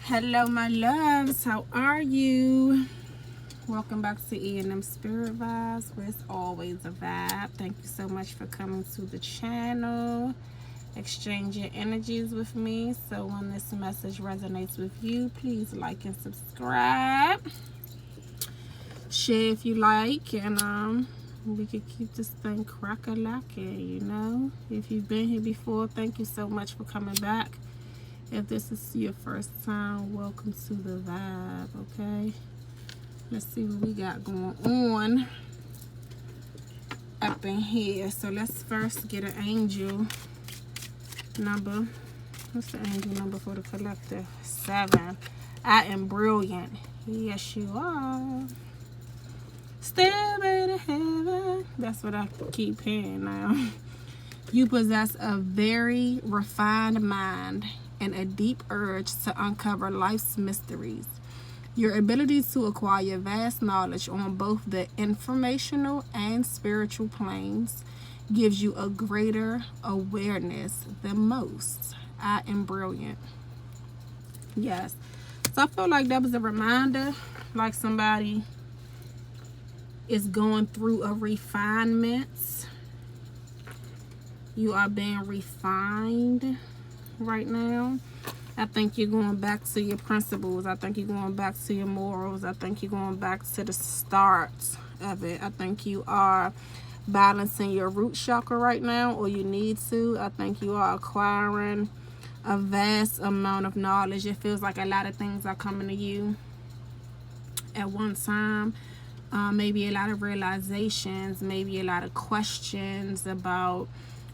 Hello, my loves. How are you? Welcome back to E&M Spirit Vibes, where it's always a vibe. Thank you so much for coming to the channel. Exchange your energies with me. So when this message resonates with you, please like and subscribe. Share if you like, and we could keep this thing crack-a-lacking, you know. If you've been here before, thank you so much for coming back. If this is your first time, welcome to the vibe, okay? Let's see what we got going on up in here. So let's first get an angel number. What's the angel number for the collective? 7. I am brilliant. Yes, you are. Stairway to heaven. That's what I keep hearing now. You possess a very refined mind and a deep urge to uncover life's mysteries. Your ability to acquire vast knowledge on both the informational and spiritual planes gives you a greater awareness than most. I am brilliant. Yes. So I feel like that was a reminder, like somebody is going through a refinement. You are being refined right now. I think you're going back to your principles. I think you're going back to your morals. I think you're going back to the start of it. I think you are balancing your root chakra right now, or you need to. I think you are acquiring a vast amount of knowledge. It feels like a lot of things are coming to you at one time. Maybe a lot of realizations, maybe a lot of questions about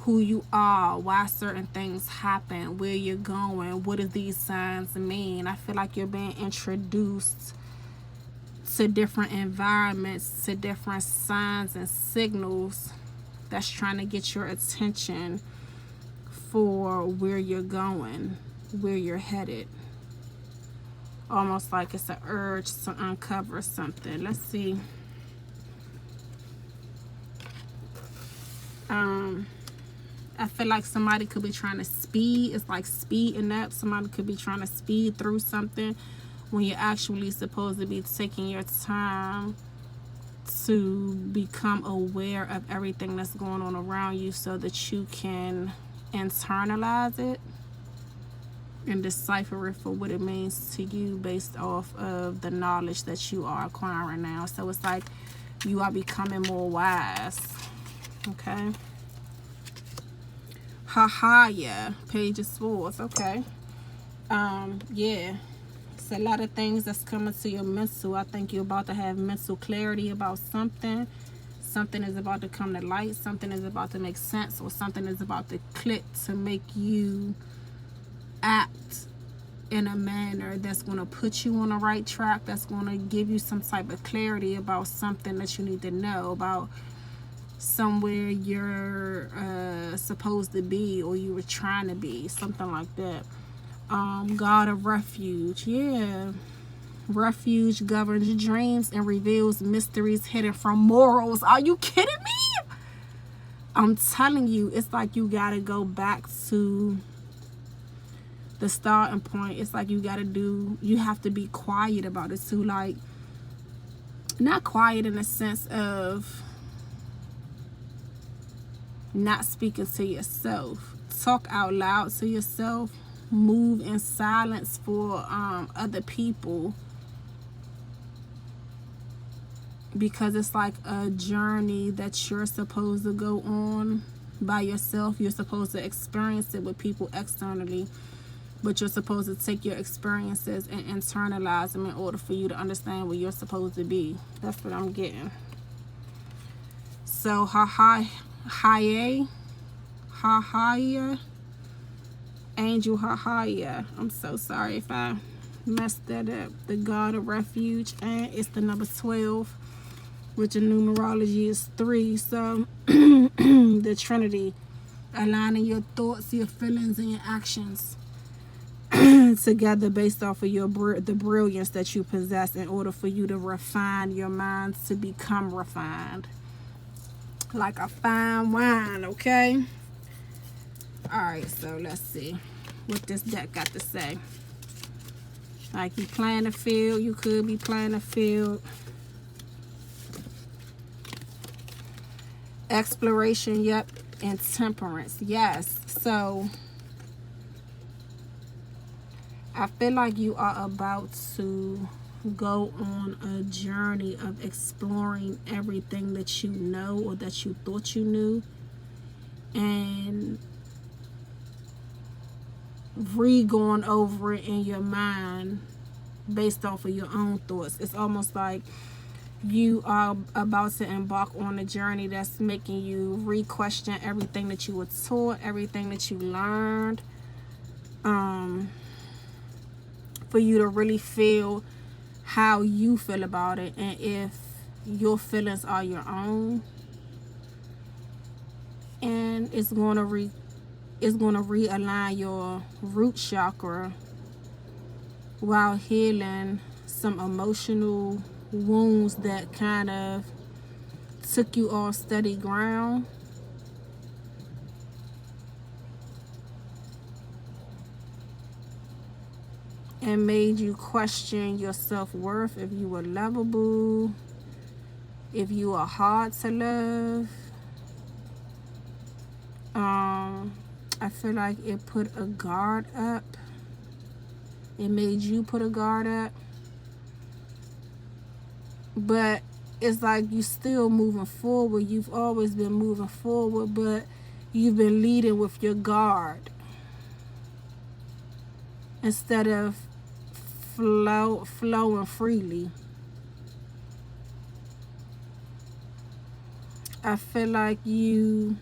who you are, why certain things happen, where you're going, what do these signs mean. I feel like you're being introduced to different environments, to different signs and signals that's trying to get your attention for where you're going, where you're headed. Almost like it's an urge to uncover something. Let's see. I feel like somebody could be trying to speed. It's like speeding up. Somebody could be trying to speed through something when you're actually supposed to be taking your time to become aware of everything that's going on around you so that you can internalize it and decipher it for what it means to you based off of the knowledge that you are acquiring now. So it's like you are becoming more wise. Okay. Yeah, Page of Swords. Okay. Yeah, it's a lot of things that's coming to your mental. I think you're about to have mental clarity about something. Something is about to come to light. Something is about to make sense, or something is about to click to make you act in a manner that's going to put you on the right track, that's going to give you some type of clarity about something that you need to know about, somewhere you're supposed to be, or you were trying to be, something like that. God of refuge. Yeah, refuge governs dreams and reveals mysteries hidden from morals. Are you kidding me? I'm telling you, it's like you gotta go back to the starting point. It's like you have to be quiet about it too. Like, not quiet in the sense of not speaking to yourself. Talk out loud to yourself. Move in silence for other people, because it's like a journey that you're supposed to go on by yourself. You're supposed to experience it with people externally, but you're supposed to take your experiences and internalize them in order for you to understand where you're supposed to be. That's what I'm getting. So Hahaya, Angel Hahaya. I'm so sorry if I messed that up. The God of refuge, and it's the number 12, which in numerology is 3. So the Trinity, aligning your thoughts, your feelings, and your actions together based off of the brilliance that you possess, in order for you to refine your mind to become refined. Like a fine wine, okay? Alright, so let's see what this deck got to say. Like you playing a field, you could be playing a field. Exploration, yep, and temperance, yes. So I feel like you are about to go on a journey of exploring everything that you know or that you thought you knew, and re-going over it in your mind based off of your own thoughts. It's almost like you are about to embark on a journey that's making you re-question everything that you were taught, everything that you learned, for you to really feel how you feel about it, and if your feelings are your own. And it's going to realign your root chakra while healing some emotional wounds that kind of took you off steady ground. And made you question your self-worth, if you were lovable, if you are hard to love. I feel like it put a guard up. It made you put a guard up. But it's like you still moving forward. You've always been moving forward, but you've been leading with your guard instead of flowing freely. I feel like you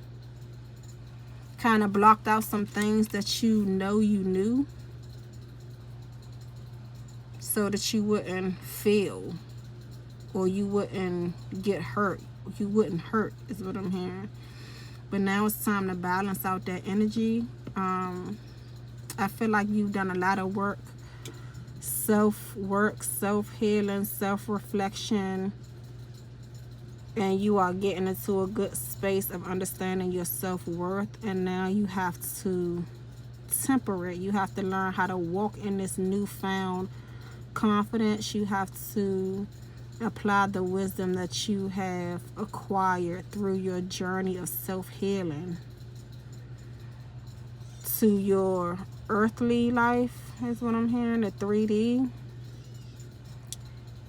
kind of blocked out some things that you know you knew so that you wouldn't feel, or you wouldn't get hurt. You wouldn't hurt is what I'm hearing. But now it's time to balance out that energy. I feel like you've done a lot of work, self-work, self-healing, self-reflection, and you are getting into a good space of understanding your self-worth. And now you have to temper it. You have to learn how to walk in this newfound confidence. You have to apply the wisdom that you have acquired through your journey of self-healing to your earthly life, is what I'm hearing, the 3D.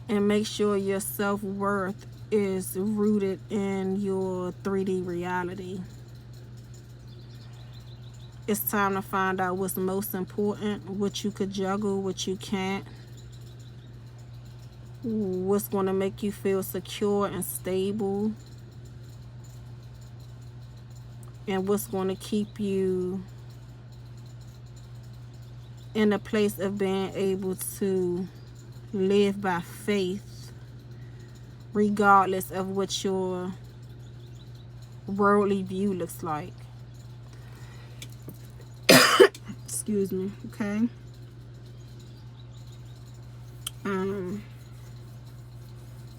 And make sure your self-worth is rooted in your 3D reality. It's time to find out what's most important, what you could juggle, what you can't, what's going to make you feel secure and stable, and what's going to keep you in a place of being able to live by faith regardless of what your worldly view looks like. Excuse me, okay?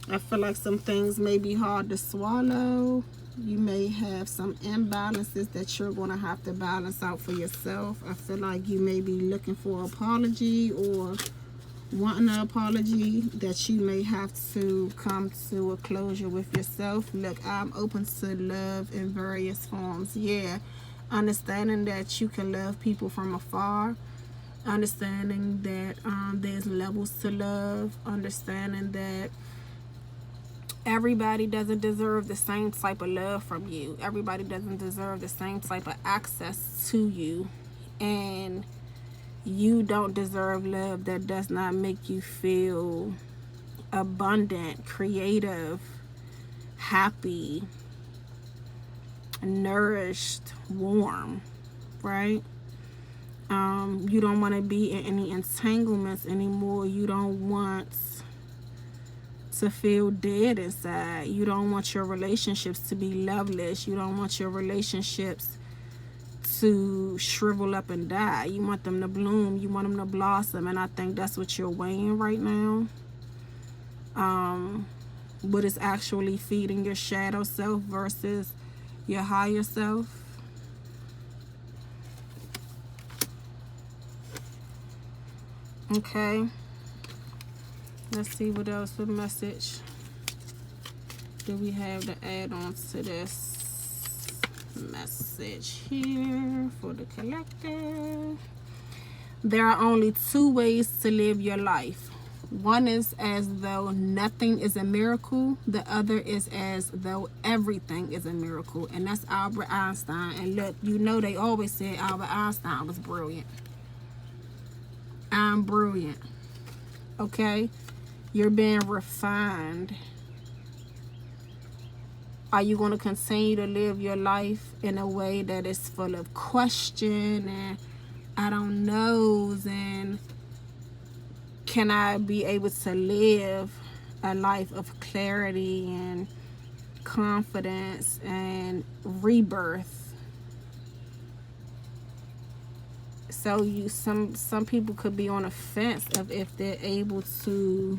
I feel like some things may be hard to swallow. You may have some imbalances that you're going to have to balance out for yourself. I feel like you may be looking for an apology or wanting an apology that you may have to come to a closure with yourself. Look, I'm open to love in various forms. Yeah, understanding that you can love people from afar. Understanding that there's levels to love. Understanding that everybody doesn't deserve the same type of love from you. Everybody doesn't deserve the same type of access to you. And you don't deserve love that does not make you feel abundant, creative, happy, nourished, warm, right? You don't want to be in any entanglements anymore. You don't want to feel dead inside. You don't want your relationships to be loveless. You don't want your relationships to shrivel up and die. You want them to bloom. You want them to blossom. And I think that's what you're weighing right now. What is actually feeding your shadow self versus your higher self. Okay. Let's see what else, what message do we have to add on to this message here for the collective. There are only two ways to live your life. One is as though nothing is a miracle. The other is as though everything is a miracle. And that's Albert Einstein. And look, you know they always said Albert Einstein was brilliant. I'm brilliant. Okay? You're being refined. Are you going to continue to live your life in a way that is full of question and I don't know, and can I be able to live a life of clarity and confidence and rebirth? So some people could be on a fence of if they're able to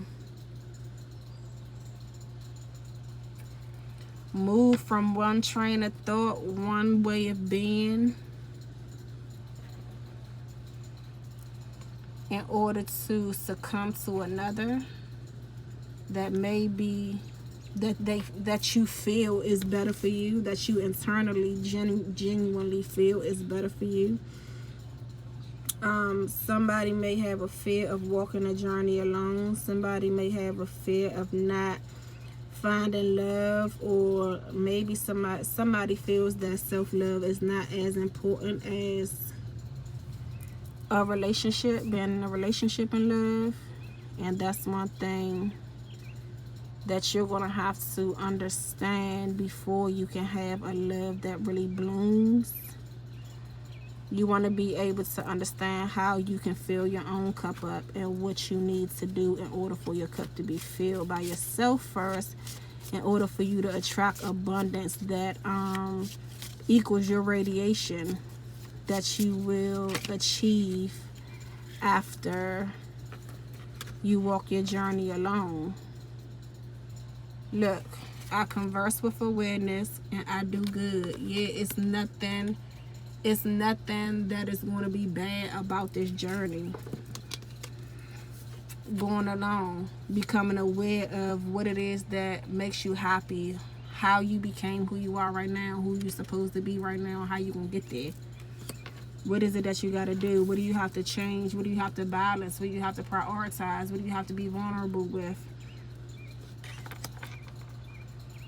move from one train of thought, one way of being, in order to succumb to another that may be that you feel is better for you, that you internally genuinely feel is better for you. Somebody may have a fear of walking a journey alone. Somebody may have a fear of not finding love, or maybe somebody feels that self-love is not as important as a relationship, being in a relationship and love. And that's one thing that you're going to have to understand before you can have a love that really blooms. You want to be able to understand how you can fill your own cup up and what you need to do in order for your cup to be filled by yourself first, in order for you to attract abundance that equals your radiation that you will achieve after you walk your journey alone. Look, I converse with awareness and I do good. Yeah, it's nothing that is going to be bad about this journey. Going along, becoming aware of what it is that makes you happy, how you became who you are right now, who you're supposed to be right now, how you gonna get there. What is it that you got to do? What do you have to change? What do you have to balance? What do you have to prioritize? What do you have to be vulnerable with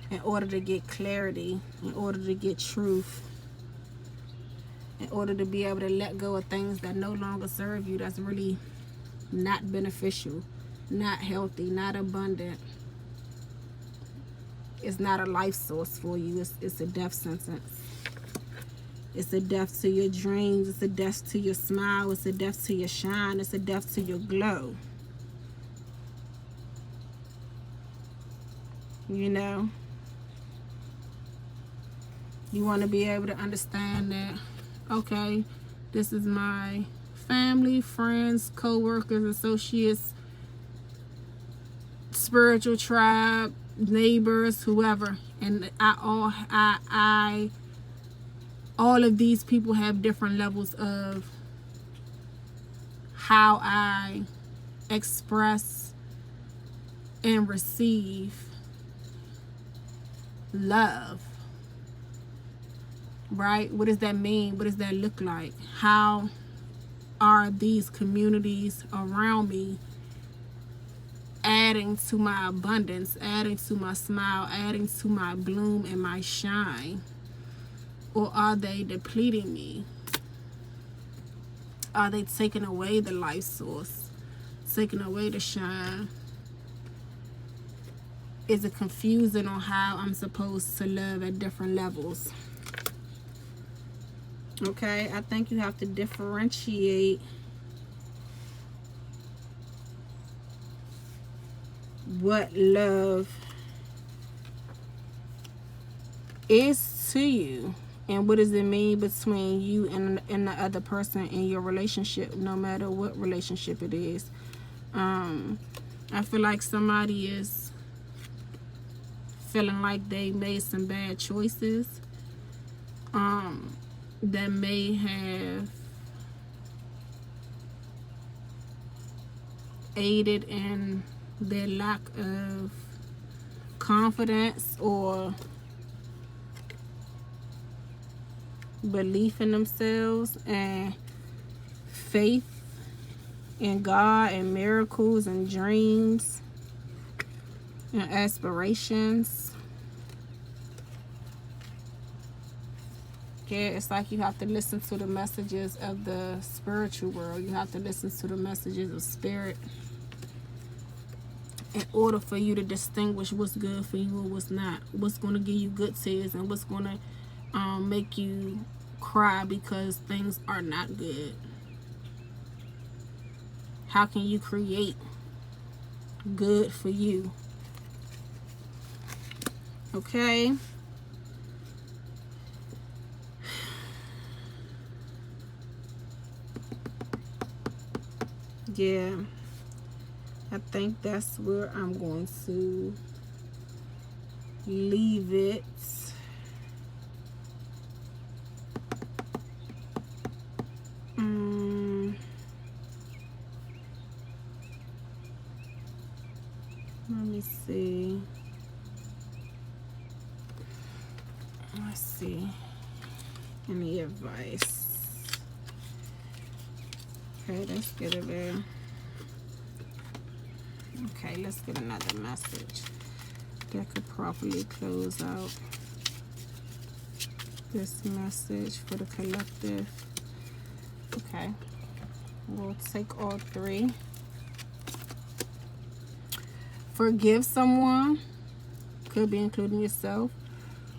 in order to get clarity, in order to get truth, in order to be able to let go of things that no longer serve you, that's really not beneficial, not healthy, not abundant. It's not a life source for you. It's a death sentence. It's a death to your dreams. It's a death to your smile. It's a death to your shine. It's a death to your glow. You know? You want to be able to understand that, okay, this is my family, friends, co-workers, associates, spiritual tribe, neighbors, whoever. And all of these people have different levels of how I express and receive love. Right? What does that mean? What does that look like? How are these communities around me adding to my abundance, adding to my smile, adding to my bloom and my shine? Or are they depleting me? Are they taking away the life source, taking away the shine? Is it confusing on how I'm supposed to love at different levels? Okay, I think you have to differentiate what love is to you, and what does it mean between you and the other person in your relationship, no matter what relationship it is. I feel like somebody is feeling like they made some bad choices that may have aided in their lack of confidence or belief in themselves and faith in God and miracles and dreams and aspirations. Yeah, it's like you have to listen to the messages of the spiritual world. You have to listen to the messages of spirit in order for you to distinguish what's good for you and what's not. What's going to give you good tears and what's going to make you cry because things are not good. How can you create good for you? Okay? Yeah, I think that's where I'm going to leave it. Let me see. Let's see. Any advice? Okay, let's get it there. Okay, let's get another message that could properly close out this message for the collective. Okay, we'll take all three. Forgive someone, could be including yourself.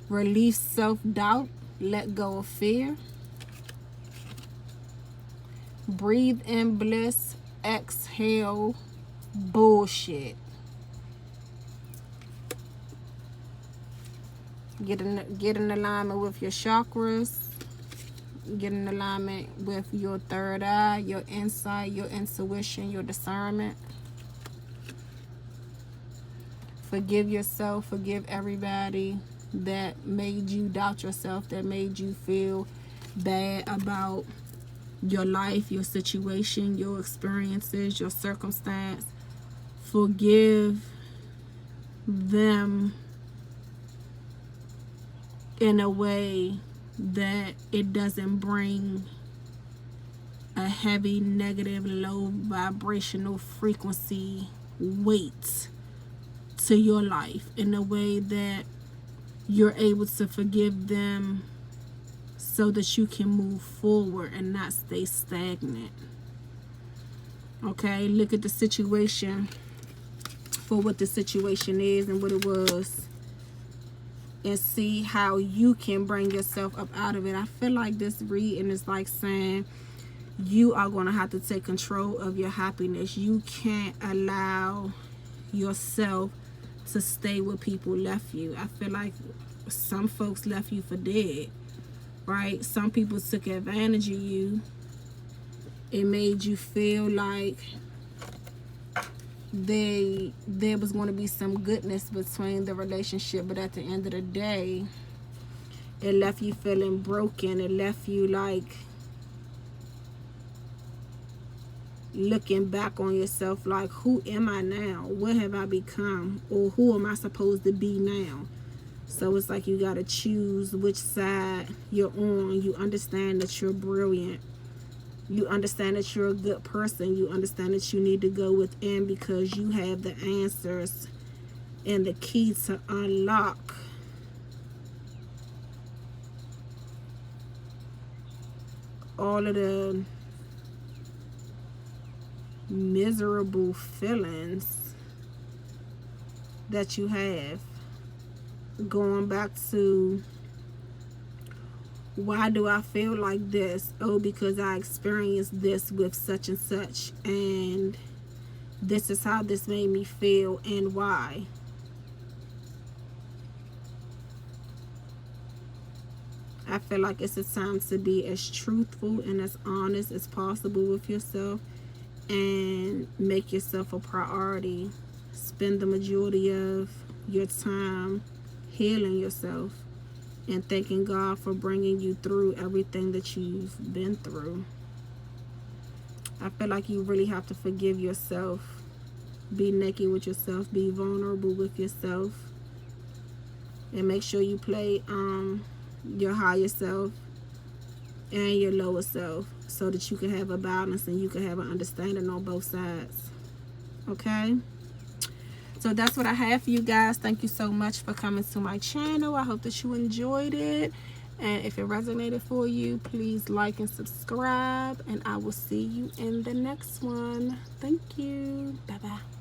Release self-doubt, let go of fear. Breathe in bliss, exhale bullshit. Get in alignment with your chakras. Get in alignment with your third eye, your insight, your intuition, your discernment. Forgive yourself, forgive everybody that made you doubt yourself, that made you feel bad about your life, your situation, your experiences, your circumstance. Forgive them in a way that it doesn't bring a heavy, negative, low vibrational frequency weight to your life, in a way that you're able to forgive them so that you can move forward and not stay stagnant. Okay, look at the situation for what the situation is and what it was, and see how you can bring yourself up out of it. I feel like this reading is like saying you are going to have to take control of your happiness. You can't allow yourself to stay where people left you. I feel like some folks left you for dead, right? Some people took advantage of you. It made you feel like there was going to be some goodness between the relationship, but at the end of the day, it left you feeling broken. It left you like looking back on yourself like, who am I now? What have I become? Or who am I supposed to be now? So it's like you got to choose which side you're on. You understand that you're brilliant. You understand that you're a good person. You understand that you need to go within because you have the answers and the key to unlock all of the miserable feelings that you have. Going back to, why do I feel like this? Oh, because I experienced this with such and such, and this is how this made me feel, and why. I feel like it's a time to be as truthful and as honest as possible with yourself and make yourself a priority. Spend the majority of your time healing yourself and thanking God for bringing you through everything that you've been through. I feel like you really have to forgive yourself Be naked with yourself. Be vulnerable with yourself. And make sure you play your higher self and your lower self, so that you can have a balance and you can have an understanding on both sides. Okay? So that's what I have for you guys. Thank you so much for coming to my channel. I hope that you enjoyed it. And if it resonated for you, please like and subscribe. And I will see you in the next one. Thank you. Bye-bye.